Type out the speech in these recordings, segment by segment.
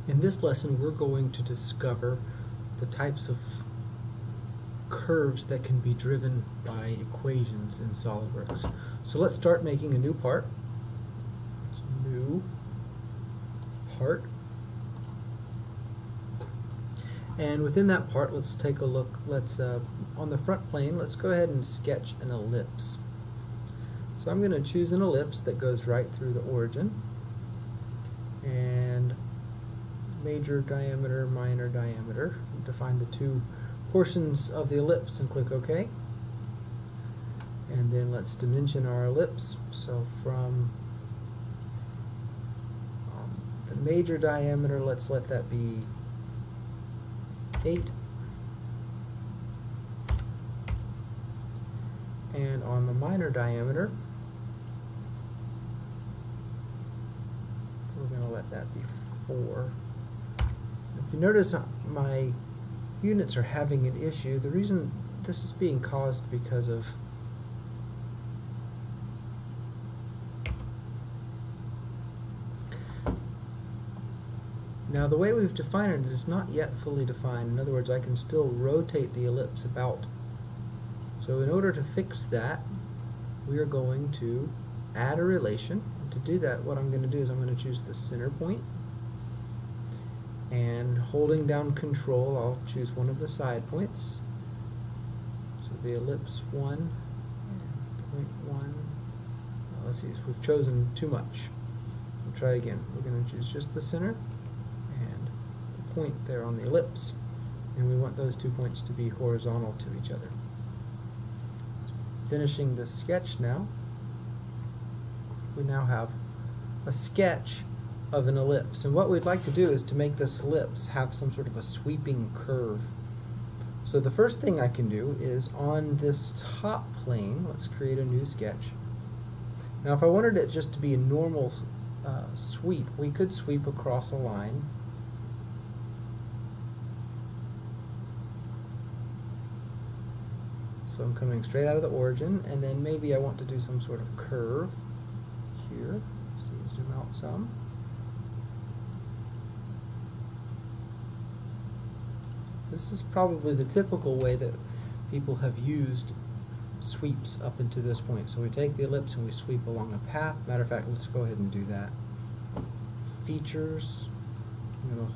In this lesson, we're going to discover the types of curves that can be driven by equations in SOLIDWORKS. So let's start making a new part. So new part. And within that part, let's take a look. On the front plane, let's go ahead and sketch an ellipse. So I'm going to choose an ellipse that goes right through the origin. And major diameter, minor diameter. Define the two portions of the ellipse and click OK. And then let's dimension our ellipse. So from the major diameter, let's let that be 8. And on the minor diameter, we're going to let that be 4. If you notice my units are having an issue, the reason this is being caused because of now the way we've defined it is not yet fully defined. In other words, I can still rotate the ellipse about. So in order to fix that, we are going to add a relation. And to do that, what I'm going to do is I'm going to choose the center point, and holding down Control, I'll choose one of the side points. So the ellipse 1 and point 1. Let's see, we've chosen too much. We'll try again. We're going to choose just the center and the point there on the ellipse, and we want those 2 points to be horizontal to each other. Finishing the sketch now, we now have a sketch of an ellipse, and what we'd like to do is to make this ellipse have some sort of a sweeping curve. So the first thing I can do is on this top plane, let's create a new sketch. Now if I wanted it just to be a normal sweep, we could sweep across a line. So I'm coming straight out of the origin, and then maybe I want to do some sort of curve here. So zoom out some. This is probably the typical way that people have used sweeps up into this point. So we take the ellipse and we sweep along a path. Matter of fact, let's go ahead and do that. Features. I'm going to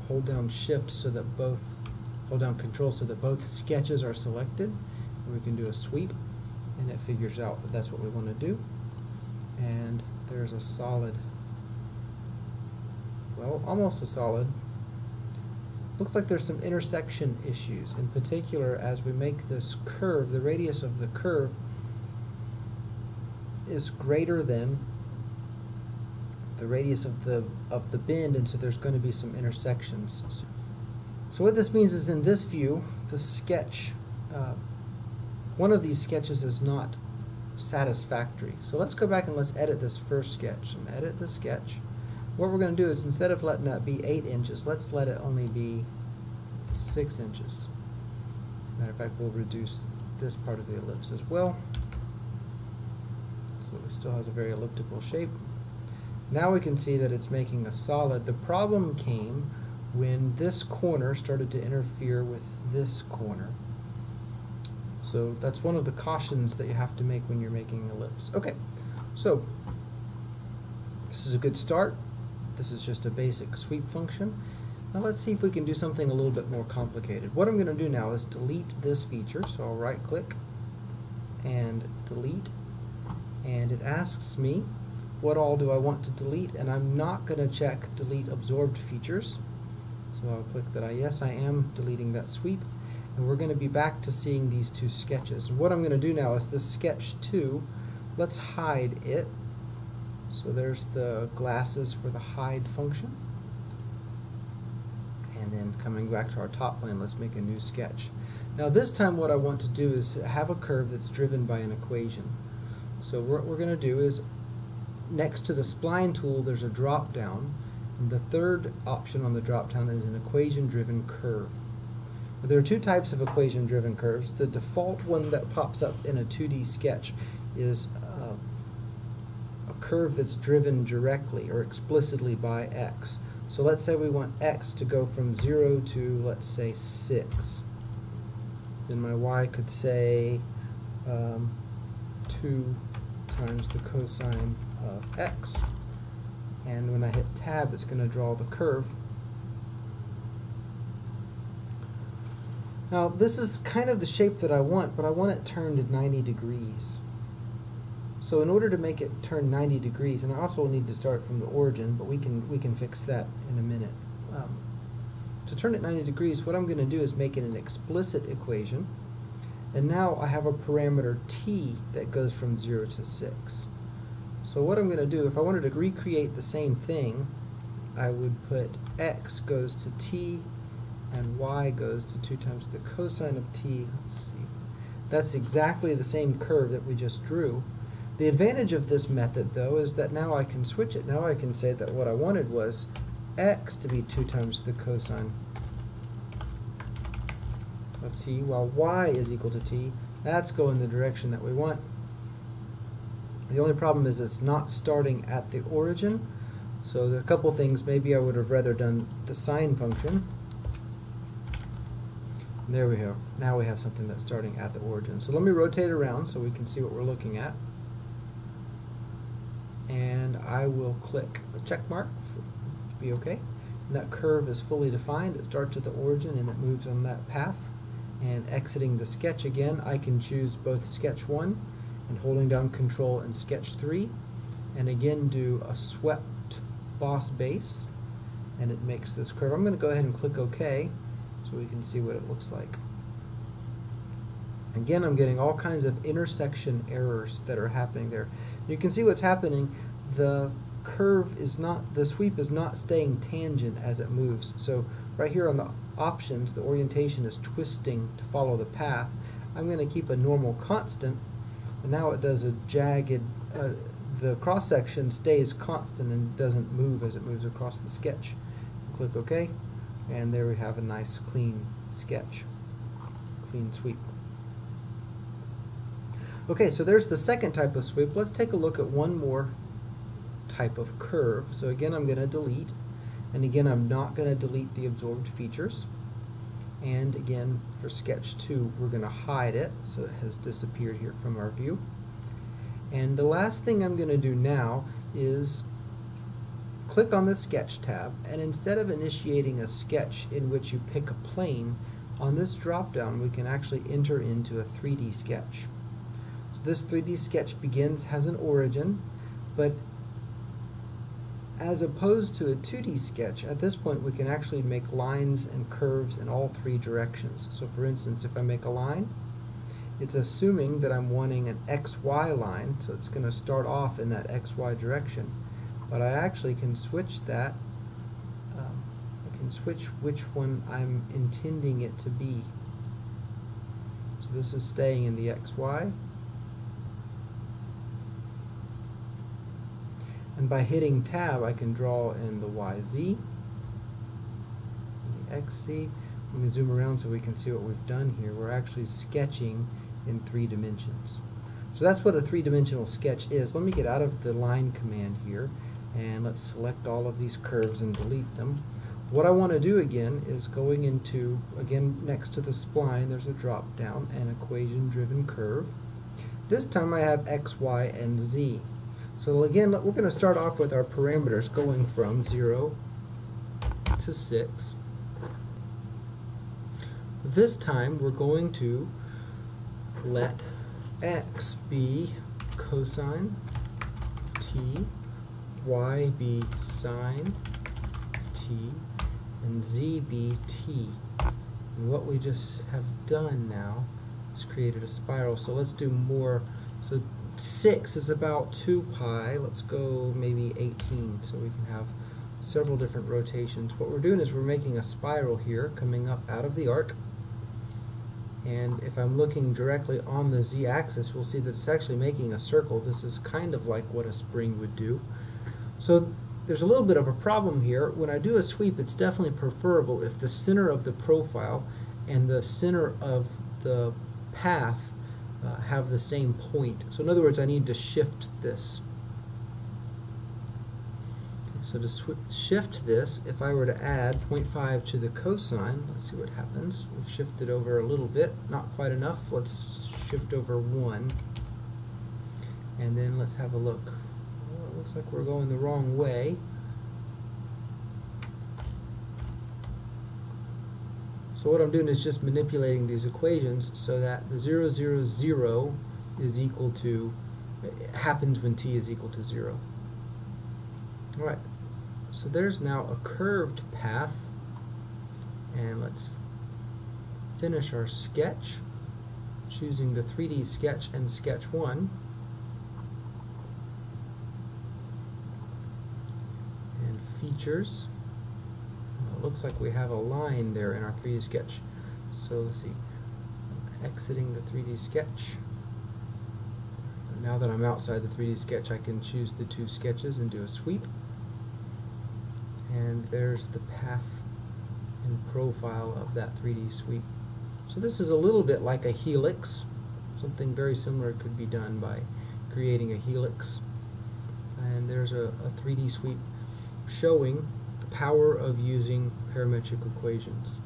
hold down Shift so that hold down Control so that both sketches are selected. And we can do a sweep, and it figures out that that's what we want to do. And there's a solid, well, almost a solid. Looks like there's some intersection issues. In particular, as we make this curve, the radius of the curve is greater than the radius of the bend, and so there's going to be some intersections. So what this means is in this view, the sketch, one of these sketches is not satisfactory. So let's go back and let's edit this first sketch and edit the sketch. What we're going to do is, instead of letting that be 8 inches, let's let it only be 6 inches. Matter of fact, we'll reduce this part of the ellipse as well, so it still has a very elliptical shape. Now we can see that it's making a solid. The problem came when this corner started to interfere with this corner. So that's one of the cautions that you have to make when you're making an ellipse. Okay, so this is a good start. This is just a basic sweep function. Now let's see if we can do something a little bit more complicated. What I'm going to do now is delete this feature. So I'll right click and delete, and it asks me what all do I want to delete, and I'm not going to check delete absorbed features. So I'll click that yes, I am deleting that sweep, and we're going to be back to seeing these two sketches. And what I'm going to do now is this sketch 2, let's hide it. So there's the glasses for the hide function. And then coming back to our top plane, let's make a new sketch. Now this time what I want to do is have a curve that's driven by an equation. So what we're going to do is, next to the spline tool there's a drop down, and the third option on the drop down is an equation driven curve. There are two types of equation driven curves. The default one that pops up in a 2D sketch is a curve that's driven directly or explicitly by x. So let's say we want x to go from 0 to, let's say, 6. Then my y could say 2 times the cosine of x. And when I hit tab, it's going to draw the curve. Now, this is kind of the shape that I want, but I want it turned at 90 degrees. So in order to make it turn 90 degrees, and I also need to start from the origin, but we can fix that in a minute. To turn it 90 degrees, what I'm going to do is make it an explicit equation. And now I have a parameter t that goes from 0 to 6. So what I'm going to do, if I wanted to recreate the same thing, I would put x goes to t and y goes to 2 times the cosine of t. Let's see. That's exactly the same curve that we just drew. The advantage of this method, though, is that now I can switch it. Now I can say that what I wanted was x to be 2 times the cosine of t, while y is equal to t. That's going the direction that we want. The only problem is it's not starting at the origin. So there are a couple things. Maybe I would have rather done the sine function. There we go. Now we have something that's starting at the origin. So let me rotate around so we can see what we're looking at. And I will click a check mark to be okay. And that curve is fully defined. It starts at the origin and it moves on that path. And exiting the sketch again, I can choose both sketch 1 and holding down Control and sketch 3. And again do a swept boss base. And it makes this curve. I'm going to go ahead and click OK so we can see what it looks like. Again, I'm getting all kinds of intersection errors that are happening there. You can see what's happening. The curve is not, the sweep is not staying tangent as it moves. So right here on the options, the orientation is twisting to follow the path. I'm going to keep a normal constant, and now it does a jagged, the cross section stays constant and doesn't move as it moves across the sketch. Click OK, and there we have a nice clean sketch, clean sweep. Okay, so there's the second type of sweep. Let's take a look at one more type of curve. So again, I'm going to delete, and again, I'm not going to delete the absorbed features. And again, for sketch 2, we're going to hide it, so it has disappeared here from our view. And the last thing I'm going to do now is click on the Sketch tab, and instead of initiating a sketch in which you pick a plane, on this drop-down we can actually enter into a 3D sketch. So this 3D sketch has an origin, but as opposed to a 2D sketch, at this point we can actually make lines and curves in all 3 directions. So for instance, if I make a line, it's assuming that I'm wanting an XY line, so it's going to start off in that XY direction. But I actually can switch that, I can switch which one I'm intending it to be. So this is staying in the XY. And by hitting tab, I can draw in the YZ, the XZ. Let me zoom around so we can see what we've done here. We're actually sketching in 3 dimensions. So that's what a 3-dimensional sketch is. Let me get out of the line command here, and let's select all of these curves and delete them. What I want to do again is going into, again, next to the spline, there's a drop down, an equation-driven curve. This time I have X, Y, and Z. So again, we're going to start off with our parameters going from 0 to 6. This time we're going to let x be cosine t, y be sine t, and z be t. And what we just have done now is created a spiral. So let's do more. So 6 is about 2 pi. Let's go maybe 18 so we can have several different rotations. What we're doing is we're making a spiral here coming up out of the arc. And if I'm looking directly on the z-axis, we'll see that it's actually making a circle. This is kind of like what a spring would do. So there's a little bit of a problem here. When I do a sweep, it's definitely preferable if the center of the profile and the center of the path have the same point. So in other words, I need to shift this. So to shift this, if I were to add 0.5 to the cosine, let's see what happens. We've shifted over a little bit, not quite enough. Let's shift over 1. And then let's have a look. Well, it looks like we're going the wrong way. So what I'm doing is just manipulating these equations so that the 0, 0, 0 is equal to, it happens when t is equal to 0. Alright, so there's now a curved path, and let's finish our sketch choosing the 3D sketch and sketch 1. And features. It looks like we have a line there in our 3D sketch. So let's see, exiting the 3D sketch. Now that I'm outside the 3D sketch, I can choose the 2 sketches and do a sweep. And there's the path and profile of that 3D sweep. So this is a little bit like a helix. Something very similar could be done by creating a helix. And there's a 3D sweep showing the power of using parametric equations.